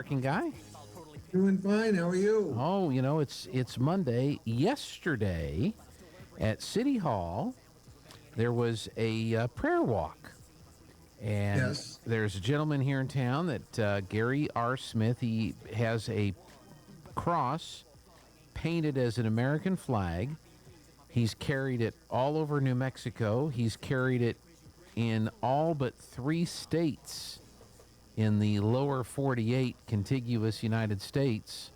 Barking Guy? Doing fine. How are you? Oh, it's Monday. Yesterday at City Hall, there was a prayer walk. And Yes. there's a gentleman here in town that Gary R. Smith, he has a cross painted as an American flag. He's carried it all over New Mexico. He's carried it in all but 3 states in the lower 48 contiguous United States.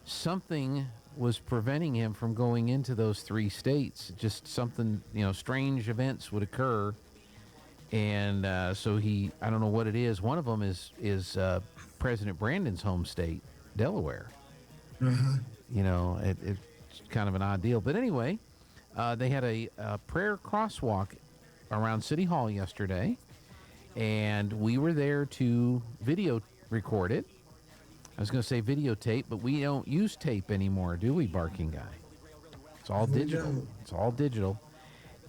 Something was preventing him from going into those 3 states. Just something, strange events would occur. And so I don't know what it is. One of them is President Brandon's home state, Delaware. Uh-huh. It's kind of an odd deal. But anyway, they had a prayer crosswalk around City Hall yesterday, and we were there to video record it. I was going to say videotape, but we don't use tape anymore, do we, Barking Guy? It's all digital. No. It's all digital.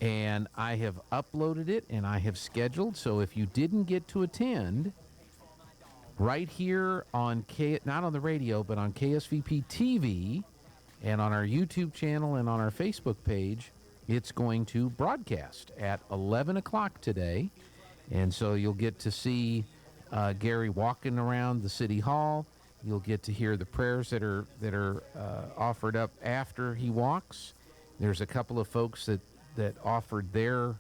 And I have uploaded it, and I have scheduled. So if you didn't get to attend, right here on not on the radio, but on KSVP TV, and on our YouTube channel and on our Facebook page, it's going to broadcast at 11 o'clock today. And so you'll get to see Gary walking around the City Hall. You'll get to hear the prayers that are offered up after he walks. There's a couple of folks that offered their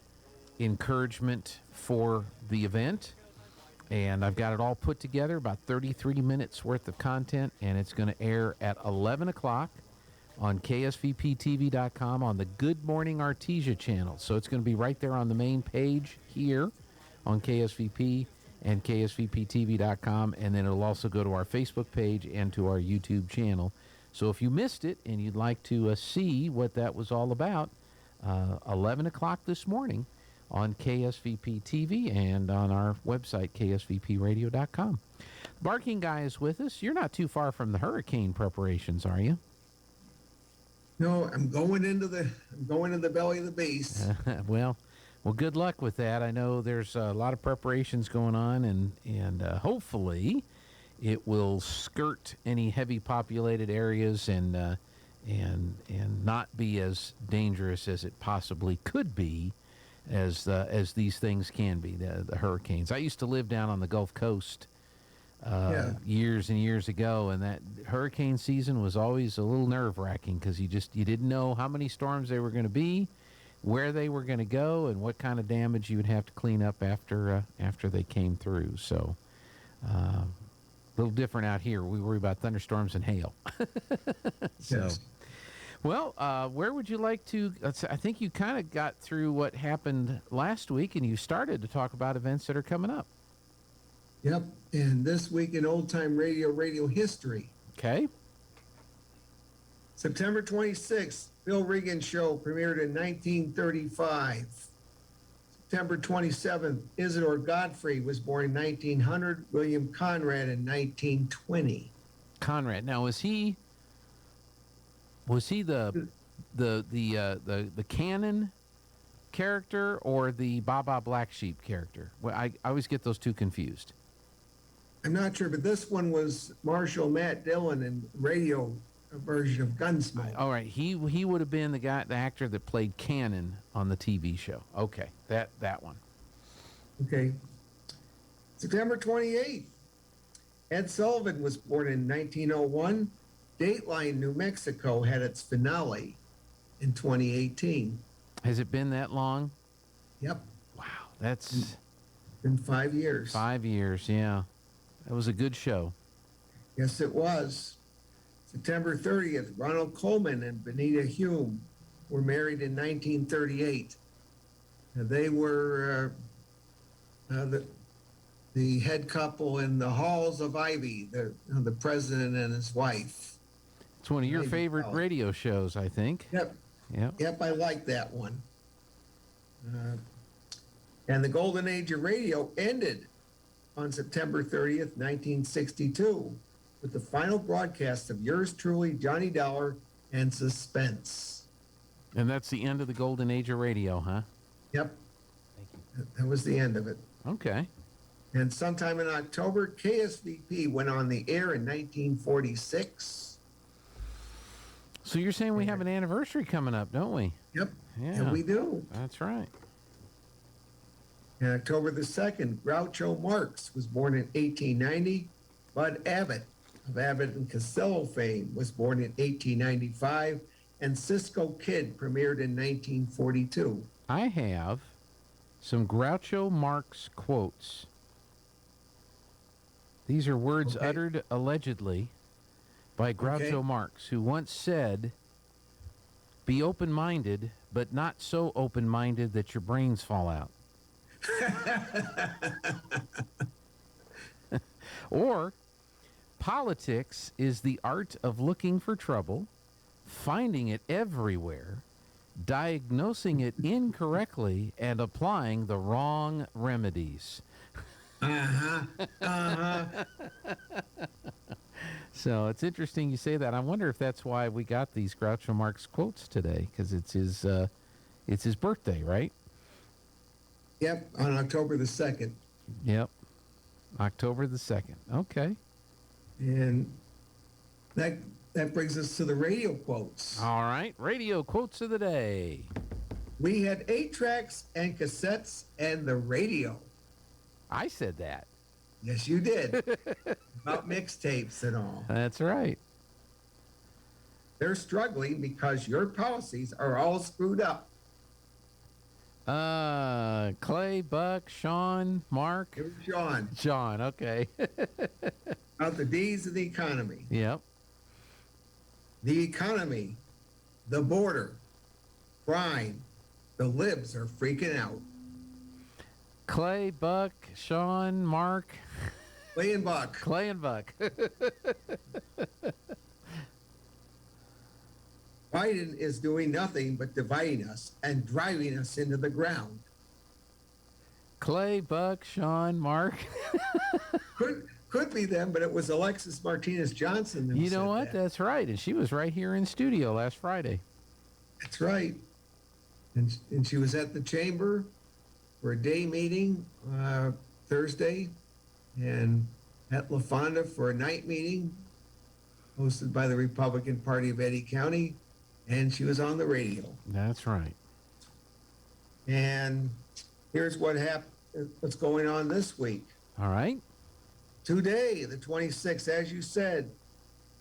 encouragement for the event. And I've got it all put together, about 33 minutes worth of content, and it's going to air at 11 o'clock on KSVPTV.com on the Good Morning Artesia channel. So it's going to be right there on the main page here on KSVP and KSVPTV.com, and then it'll also go to our Facebook page and to our YouTube channel. So if you missed it and you'd like to see what that was all about, 11 o'clock this morning on KSVP TV and on our website, ksvpradio.com. Barking Guy is with us. You're not too far from the hurricane preparations, are you? No, I'm going into the belly of the beast. Well, good luck with that. I know there's a lot of preparations going on, and hopefully it will skirt any heavy populated areas and not be as dangerous as it possibly could be, as these things can be, the hurricanes. I used to live down on the Gulf Coast years and years ago, and that hurricane season was always a little nerve-wracking because you didn't know how many storms there were going to be, where they were going to go, and what kind of damage you would have to clean up after they came through. So a little different out here. We worry about thunderstorms and hail. So. Yes. Well, where would you like to? I think you kind of got through what happened last week, and you started to talk about events that are coming up. Yep. And this week in old-time radio history. Okay. September 26th, Bill Regan Show premiered in 1935. September 27th, Isidore Godfrey was born in 1900. William Conrad in 1920. Conrad. Now, was he the canon character or the Baba Black Sheep character? Well, I always get those two confused. I'm not sure, but this one was Marshal Matt Dillon in radio version of Gunsmoke. All right, he would have been the actor that played Cannon on the TV show. Okay, that one. Okay. September 28th, Ed Sullivan was born in 1901. Dateline, New Mexico had its finale in 2018. Has it been that long? Yep. Wow, that's been 5 years. 5 years, yeah. That was a good show. Yes, it was. September 30th, Ronald Coleman and Benita Hume were married in 1938. They were the head couple in the Halls of Ivy, the president and his wife. It's one of your favorite radio shows, I think. Yep. Yep, I like that one. And the golden age of radio ended on September 30th, 1962, with the final broadcast of yours truly, Johnny Dollar, and Suspense. And that's the end of the golden age of radio, huh? Yep. Thank you. That was the end of it. Okay. And sometime in October, KSVP went on the air in 1946. So you're saying we have an anniversary coming up, don't we? Yep, Yeah. and we do. That's right. And October the 2nd, Groucho Marx was born in 1890. Bud Abbott of Abbott and Costello fame was born in 1895. And Cisco Kid premiered in 1942. I have some Groucho Marx quotes. These are words uttered allegedly by Groucho Marx, who once said, "Be open-minded, but not so open-minded that your brains fall out." Or, politics is the art of looking for trouble, finding it everywhere, diagnosing it incorrectly, and applying the wrong remedies. So it's interesting you say that. I wonder if that's why we got these Groucho Marx quotes today, because it's his birthday, right? Yep, on October the 2nd. Yep, October the 2nd. Okay. And that brings us to the radio quotes. All right, radio quotes of the day. We had 8 tracks and cassettes and the radio. I said that. Yes, you did. About mixtapes and all. That's right. They're struggling because your policies are all screwed up. Clay, Buck, Sean, Mark. It was John. John, okay. About the D's of the economy. Yep. The economy, the border, crime, the libs are freaking out. Clay, Buck, Sean, Mark. Clay and Buck. Clay and Buck. Biden is doing nothing but dividing us and driving us into the ground. Clay, Buck, Sean, Mark. Could be them, but it was Alexis Martinez Johnson who You know said what? that. That's right. And she was right here in studio last Friday. That's right. And she was at the chamber for a day meeting Thursday, and at La Fonda for a night meeting hosted by the Republican Party of Eddy County, and she was on the radio. That's right. And here's what's going on this week. All right. Today, the 26th, as you said,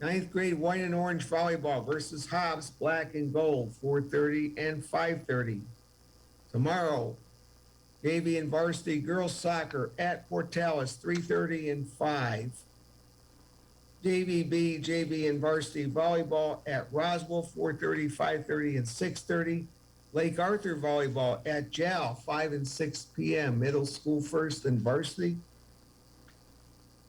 9th grade white and orange volleyball versus Hobbs black and gold, 4:30 and 5:30. Tomorrow, JV and varsity girls soccer at Portales, 3:30 and 5. JVB, JV and varsity volleyball at Roswell, 4:30, 5:30, and 6:30. Lake Arthur volleyball at JAL, 5 and 6 p.m. Middle school first and varsity.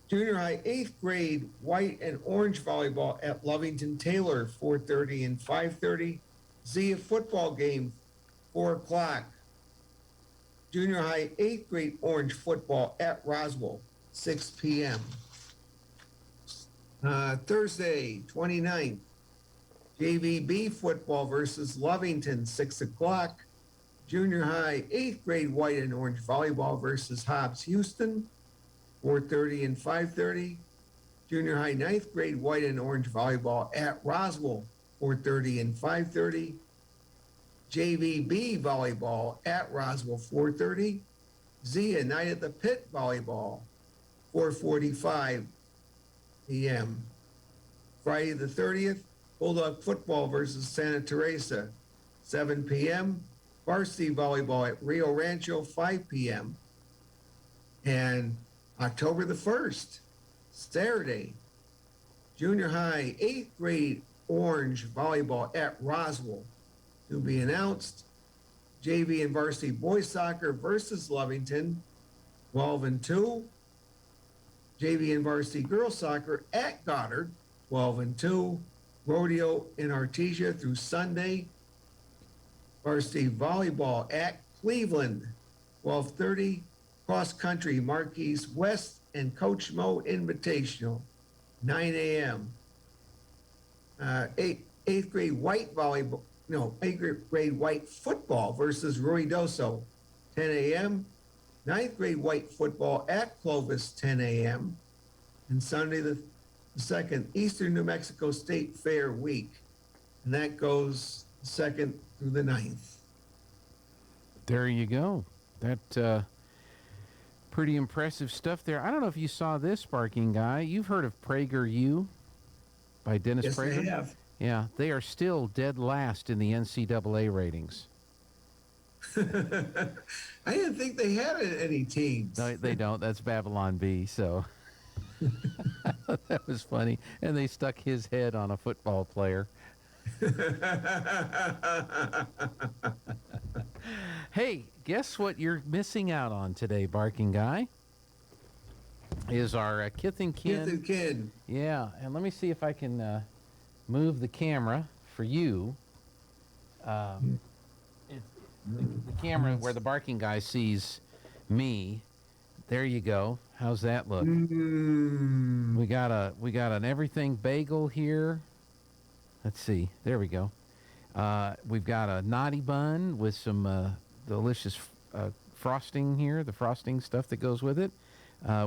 Junior high 8th grade white and orange volleyball at Lovington Taylor, 4:30 and 5:30. Zia football game, 4 o'clock. Junior high 8th grade orange football at Roswell, 6 p.m. Thursday, 29th, JVB football versus Lovington, 6 o'clock. Junior high 8th grade white and orange volleyball versus Hobbs Houston, 4:30 and 5:30. Junior high 9th grade white and orange volleyball at Roswell, 4:30 and 5:30. JVB volleyball at Roswell, 4:30. Zia Night at the Pit volleyball, 4:45 p.m. Friday the 30th, Bulldog football versus Santa Teresa, 7 p.m. Varsity volleyball at Rio Rancho, 5 p.m. And October the 1st, Saturday, junior high 8th grade orange volleyball at Roswell to be announced. JV and varsity boys soccer versus Lovington, 12 and 2. JV and varsity girls soccer at Goddard, 12 and 2. Rodeo in Artesia through Sunday. Varsity volleyball at Cleveland, 12:30. Cross country Marquise West and Coach Mo Invitational, 9 a.m. Eighth grade white volleyball, no, 8th grade white football versus Ruidoso, 10 a.m. ninth grade white football at Clovis, 10 a.m. And Sunday the 2nd, Eastern New Mexico State Fair week. And that goes 2nd through the 9th. There you go. That pretty impressive stuff there. I don't know if you saw this, Barking Guy. You've heard of PragerU by Dennis Yes, Prager? I have. Yeah, they are still dead last in the NCAA ratings. I didn't think they had any teams. No, they don't. That's Babylon B. So that was funny. And they stuck his head on a football player. Hey, guess what you're missing out on today, Barking Guy? Is our Kith and Kin. Kith and Kin. Yeah, and let me see if I can move the camera for you. The camera where the Barking Guy sees me. There you go. How's that look? We got an everything bagel here. Let's see. There we go. We've got a naughty bun with some delicious frosting here, the frosting stuff that goes with it.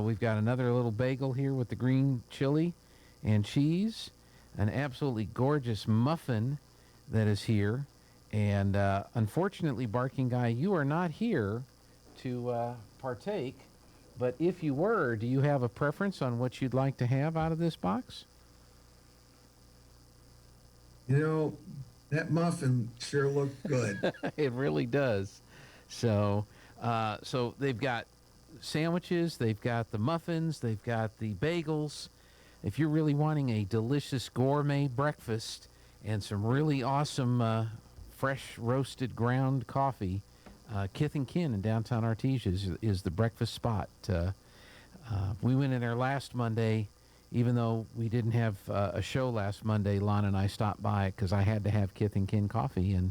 We've got another little bagel here with the green chili and cheese. An absolutely gorgeous muffin that is here. And unfortunately, Barking Guy, you are not here to partake. But if you were, do you have a preference on what you'd like to have out of this box? You know, that muffin sure looked good. It really does. So they've got sandwiches, they've got the muffins, they've got the bagels. If you're really wanting a delicious gourmet breakfast and some really awesome fresh roasted ground coffee, Kith and Kin in downtown Artesia is the breakfast spot. We went in there last Monday. Even though we didn't have a show last Monday, Lon and I stopped by because I had to have Kith and Kin coffee, and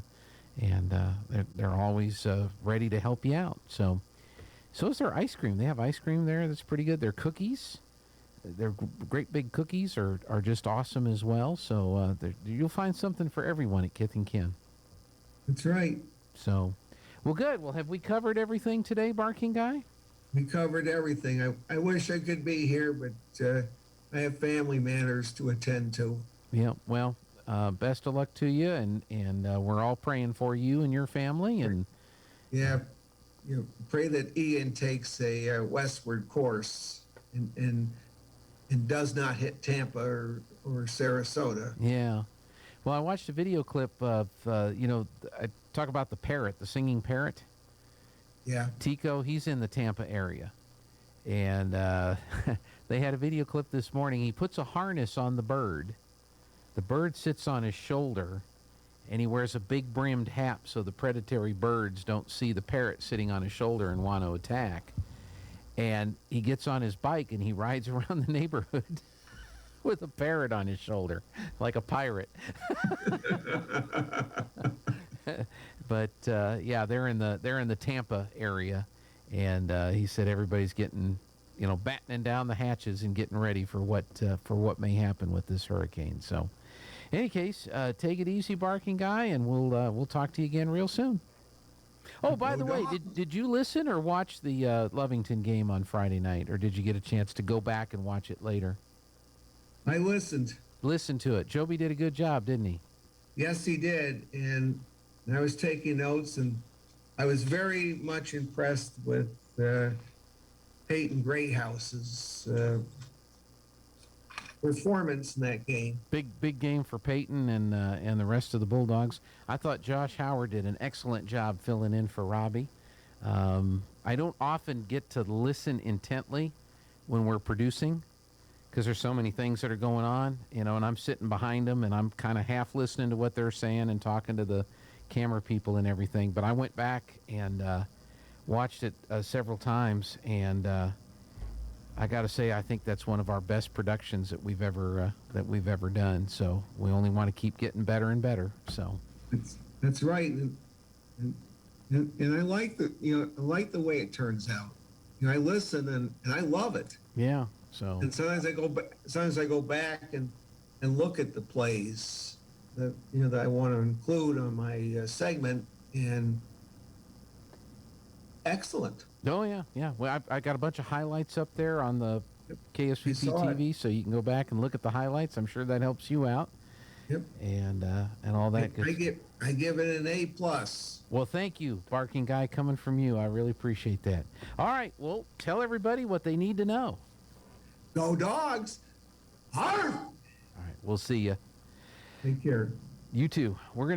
they're always ready to help you out. So is their ice cream. They have ice cream there that's pretty good. Their cookies, their great big cookies are just awesome as well. So you'll find something for everyone at Kith and Kin. That's right. So, well, good. Well, have we covered everything today, Barking Guy? We covered everything. I wish I could be here, but I have family matters to attend to. Yeah, well, best of luck to you, and we're all praying for you and your family. And yeah, pray that Ian takes a westward course and does not hit Tampa or Sarasota. Yeah, well, I watched a video clip of I talk about the parrot, the singing parrot. Yeah, Tico, he's in the Tampa area, and they had a video clip this morning. He puts a harness on the bird. The bird sits on his shoulder, and he wears a big brimmed hat so the predatory birds don't see the parrot sitting on his shoulder and want to attack. And he gets on his bike, and he rides around the neighborhood with a parrot on his shoulder, like a pirate. But, yeah, they're in the Tampa area, and he said everybody's getting battening down the hatches and getting ready for what may happen with this hurricane. So, in any case, take it easy, Barking Guy, and we'll talk to you again real soon. Oh, by the way, did you listen or watch the Lovington game on Friday night, or did you get a chance to go back and watch it later? I listened. Listen to it. Joby did a good job, didn't he? Yes, he did, and I was taking notes, and I was very much impressed with Peyton Greathouse's performance in that game. Big game for Peyton and the rest of the Bulldogs. I thought Josh Howard did an excellent job filling in for Robbie. I don't often get to listen intently when we're producing because there's so many things that are going on, and I'm sitting behind them, and I'm kind of half listening to what they're saying and talking to the camera people and everything. But I went back and watched it several times, and I got to say, I think that's one of our best productions that we've ever done. So we only want to keep getting better and better. So that's right, and I like the way it turns out. I listen and I love it. Yeah. So and sometimes I go back and look at the plays that I want to include on my segment, and excellent. Oh, yeah, yeah. Well, I got a bunch of highlights up there on the I KSVP saw it. TV, so you can go back and look at the highlights. I'm sure that helps you out, Yep. and all that good stuff. I give it an A plus. Well, thank you, Barking Guy, coming from you. I really appreciate that. All right, well, tell everybody what they need to know. Go dogs. Arf! All right, we'll see you. Take care. You too. We're going